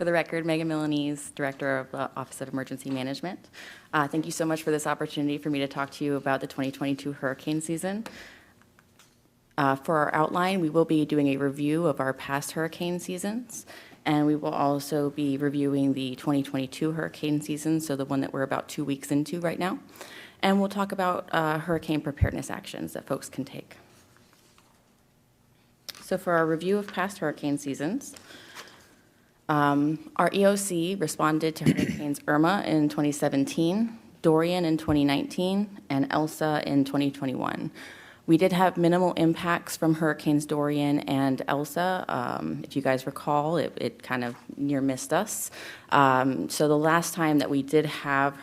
For the record, Megan Milanese, Director of the Office of Emergency Management. Thank you so much for this opportunity for me to talk to you about the 2022 hurricane season. For our outline, we will be doing a review of our past hurricane seasons, and we will also be reviewing the 2022 hurricane season, so the one that we're about 2 weeks into right now. And we'll talk about hurricane preparedness actions that folks can take. So for our review of past hurricane seasons, our EOC responded to Hurricanes Irma in 2017, Dorian in 2019, and Elsa in 2021. We did have minimal impacts from Hurricanes Dorian and Elsa. If you guys recall, it kind of near missed us. So the last time that we did have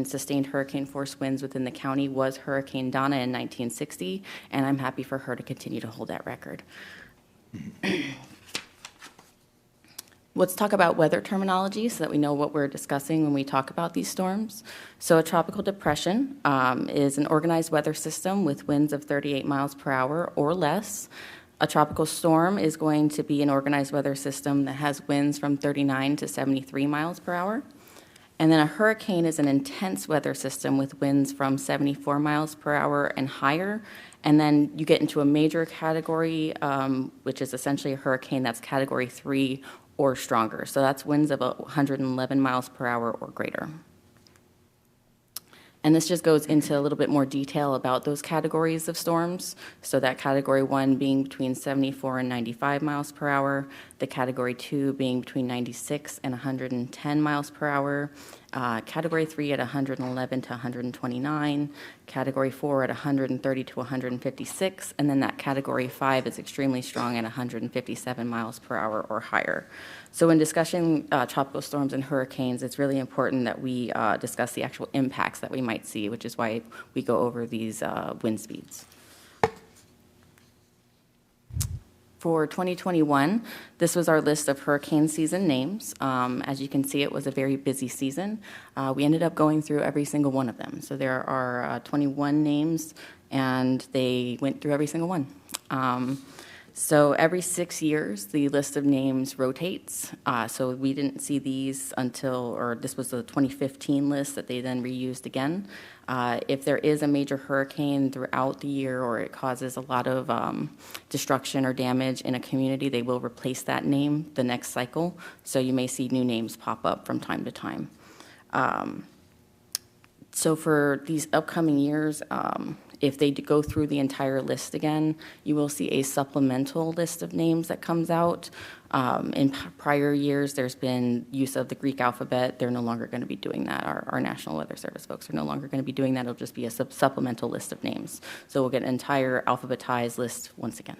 sustained hurricane force winds within the county was Hurricane Donna in 1960, and I'm happy for her to continue to hold that record. Let's talk about weather terminology so that we know what we're discussing when we talk about these storms. So a tropical depression is an organized weather system with winds of 38 miles per hour or less. A tropical storm is going to be an organized weather system that has winds from 39 to 73 miles per hour. And then a hurricane is an intense weather system with winds from 74 miles per hour and higher. And then you get into a major category, which is essentially a hurricane that's category 3 or stronger. So that's winds of 111 miles per hour or greater. And this just goes into a little bit more detail about those categories of storms. So that category 1 being between 74 and 95 miles per hour, the category 2 being between 96 and 110 miles per hour, category 3 at 111 to 129, category 4 at 130 to 156, and then that category 5 is extremely strong at 157 miles per hour or higher. So when discussing tropical storms and hurricanes, it's really important that we discuss the actual impacts that we might see, which is why we go over these wind speeds. For 2021, this was our list of hurricane season names. As you can see, it was a very busy season. We ended up going through every single one of them. So there are 21 names, and they went through every single one. So every 6 years, the list of names rotates. So we didn't see these this was the 2015 list that they then reused again. If there is a major hurricane throughout the year or it causes a lot of destruction or damage in a community, they will replace that name the next cycle. So you may see new names pop up from time to time. So for these upcoming years, if they go through the entire list again, you will see a supplemental list of names that comes out. In prior years, there's been use of the Greek alphabet. They're no longer going to be doing that. Our National Weather Service folks are no longer going to be doing that. It'll just be a supplemental list of names. So we'll get an entire alphabetized list once again.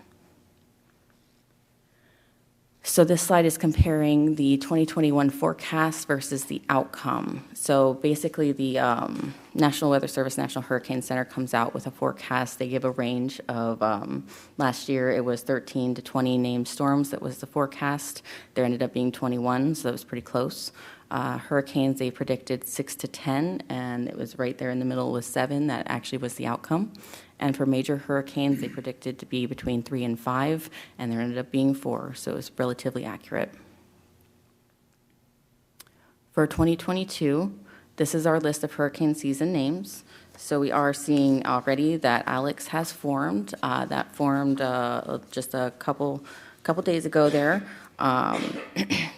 So this slide is comparing the 2021 forecast versus the outcome. So basically the National Weather Service, National Hurricane Center comes out with a forecast. They give a range of, last year it was 13 to 20 named storms that was the forecast. There ended up being 21, so that was pretty close. Hurricanes, they predicted 6 to 10, and it was right there in the middle with 7. That actually was the outcome. And for major hurricanes, they predicted to be between 3 and 5, and there ended up being 4, so it was relatively accurate. For 2022, this is our list of hurricane season names. So we are seeing already that Alex has formed. That formed just a couple days ago there.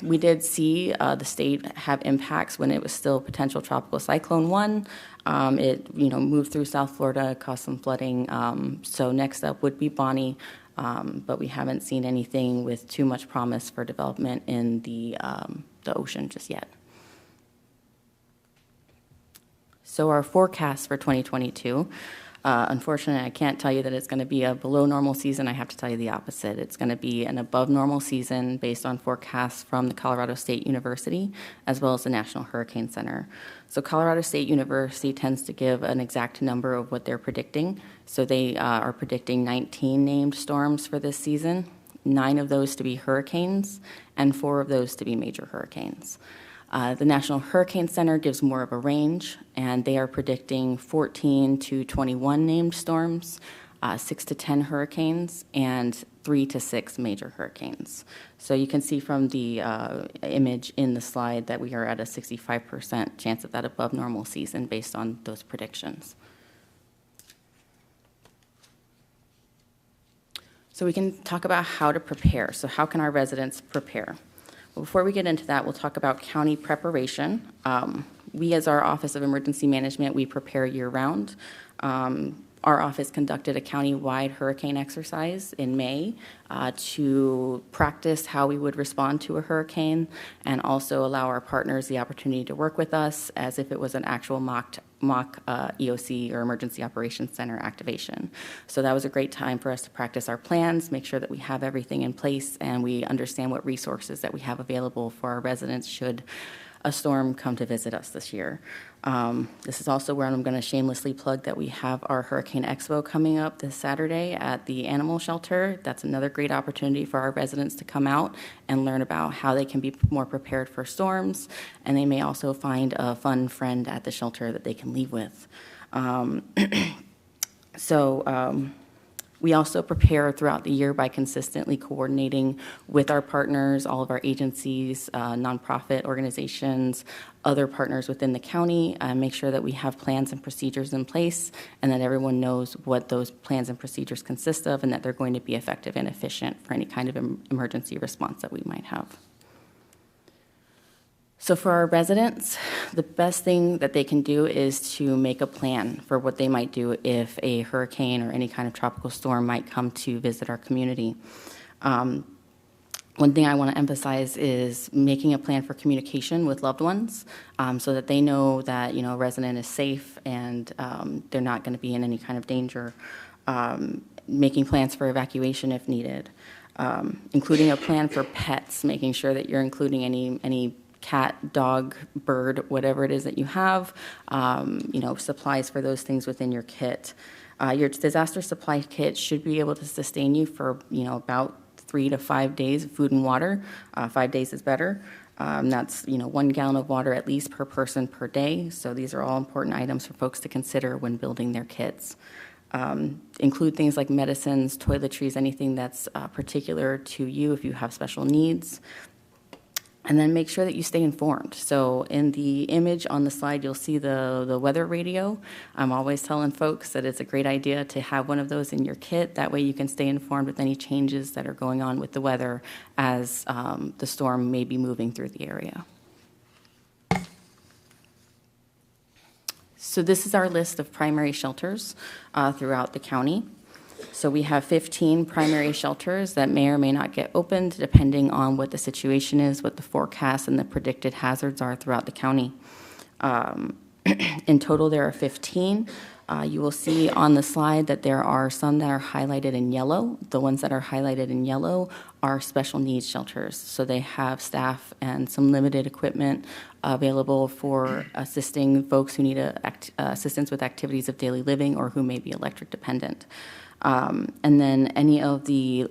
We did see the state have impacts when it was still potential tropical cyclone 1. It moved through South Florida, caused some flooding. So next up would be Bonnie, but we haven't seen anything with too much promise for development in the ocean just yet. So our forecast for 2022. Unfortunately, I can't tell you that it's going to be a below normal season. I have to tell you the opposite. It's going to be an above normal season based on forecasts from the Colorado State University as well as the National Hurricane Center. So Colorado State University tends to give an exact number of what they're predicting. So they are predicting 19 named storms for this season, 9 of those to be hurricanes, and 4 of those to be major hurricanes. The National Hurricane Center gives more of a range, and they are predicting 14 to 21 named storms. 6 to 10 hurricanes, and 3 to 6 major hurricanes. So you can see from the image in the slide that we are at a 65% chance of that above normal season based on those predictions. So we can talk about how to prepare. So how can our residents prepare? Well, before we get into that, we'll talk about county preparation. We, as our Office of Emergency Management, we prepare year-round. Our office conducted a county-wide hurricane exercise in May to practice how we would respond to a hurricane and also allow our partners the opportunity to work with us as if it was an actual mock EOC or Emergency Operations Center activation. So that was a great time for us to practice our plans, make sure that we have everything in place and we understand what resources that we have available for our residents should a storm come to visit us this year. This is also where I'm going to shamelessly plug that we have our Hurricane Expo coming up this Saturday at the animal shelter. That's another great opportunity for our residents to come out and learn about how they can be more prepared for storms, and they may also find a fun friend at the shelter that they can leave with. We also prepare throughout the year by consistently coordinating with our partners, all of our agencies, nonprofit organizations, other partners within the county, make sure that we have plans and procedures in place and that everyone knows what those plans and procedures consist of and that they're going to be effective and efficient for any kind of emergency response that we might have. So for our residents, the best thing that they can do is to make a plan for what they might do if a hurricane or any kind of tropical storm might come to visit our community. One thing I want to emphasize is making a plan for communication with loved ones so that they know that a resident is safe and they're not going to be in any kind of danger. Making plans for evacuation if needed. Including a plan for pets, making sure that you're including any cat, dog, bird, whatever it is that you have, supplies for those things within your kit. Your disaster supply kit should be able to sustain you for, about 3 to 5 days of food and water. 5 days is better. That's, 1 gallon of water at least per person per day. So these are all important items for folks to consider when building their kits. Include things like medicines, toiletries, anything that's particular to you if you have special needs. And then make sure that you stay informed. So in the image on the slide, you'll see the weather radio. I'm always telling folks that it's a great idea to have one of those in your kit. That way you can stay informed with any changes that are going on with the weather as the storm may be moving through the area. So this is our list of primary shelters throughout the county. So we have 15 primary shelters that may or may not get opened depending on what the situation is, what the forecast and the predicted hazards are throughout the county. In total, there are 15. You will see on the slide that there are some that are highlighted in yellow. The ones that are highlighted in yellow are special needs shelters. So they have staff and some limited equipment available for assisting folks who need assistance with activities of daily living or who may be electric dependent. And then any of the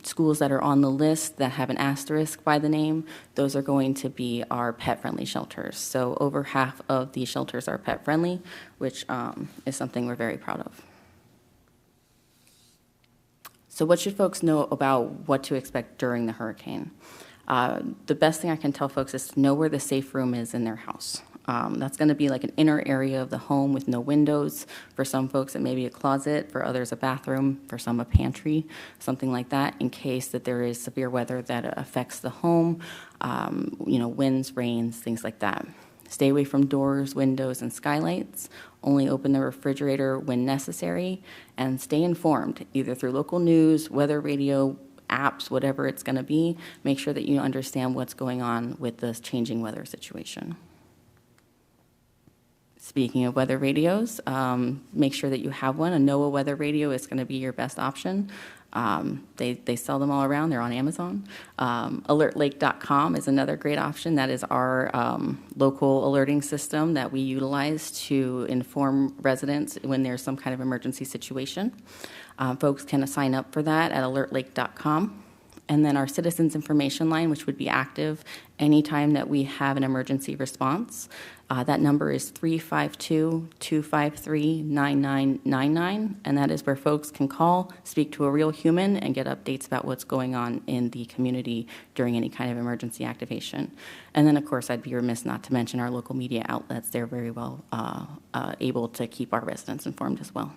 schools that are on the list that have an asterisk by the name, those are going to be our pet-friendly shelters. So over half of the shelters are pet-friendly, which is something we're very proud of. So what should folks know about what to expect during the hurricane? The best thing I can tell folks is to know where the safe room is in their house. That's going to be like an inner area of the home with no windows. For some folks, it may be a closet. For others, a bathroom. For some, a pantry, something like that, in case that there is severe weather that affects the home, winds, rains, things like that. Stay away from doors, windows, and skylights. Only open the refrigerator when necessary, and stay informed, either through local news, weather radio, apps, whatever it's going to be. Make sure that you understand what's going on with this changing weather situation. Speaking of weather radios, make sure that you have one. A NOAA weather radio is going to be your best option. They sell them all around. They're on Amazon. AlertLake.com is another great option. That is our local alerting system that we utilize to inform residents when there's some kind of emergency situation. Folks can sign up for that at AlertLake.com. And then our citizens information line, which would be active anytime that we have an emergency response. That number is 352-253-9999, and that is where folks can call, speak to a real human, and get updates about what's going on in the community during any kind of emergency activation. And then, of course, I'd be remiss not to mention our local media outlets. They're very well able to keep our residents informed as well.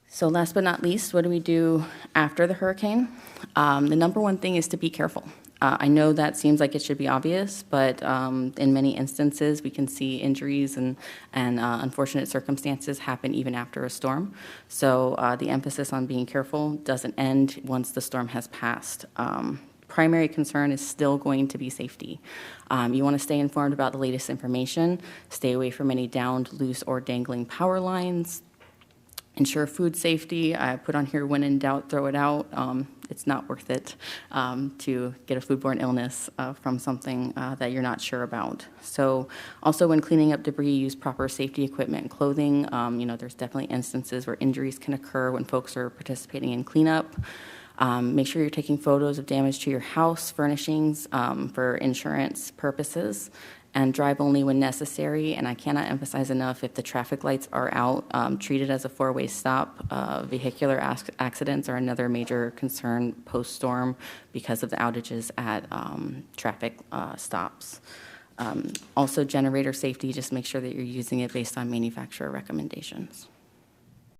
So last but not least, what do we do after the hurricane? The number one thing is to be careful. I know that seems like it should be obvious, but in many instances, we can see injuries and unfortunate circumstances happen even after a storm. So the emphasis on being careful doesn't end once the storm has passed. Primary concern is still going to be safety. You want to stay informed about the latest information, stay away from any downed, loose, or dangling power lines, ensure food safety. I put on here, when in doubt, throw it out. It's not worth it to get a foodborne illness from something that you're not sure about. So also when cleaning up debris, use proper safety equipment and clothing. There's definitely instances where injuries can occur when folks are participating in cleanup. Make sure you're taking photos of damage to your house, furnishings for insurance purposes, and drive only when necessary. And I cannot emphasize enough, if the traffic lights are out, treat it as a four-way stop. Vehicular accidents are another major concern post-storm because of the outages at traffic stops. Also, generator safety, just make sure that you're using it based on manufacturer recommendations.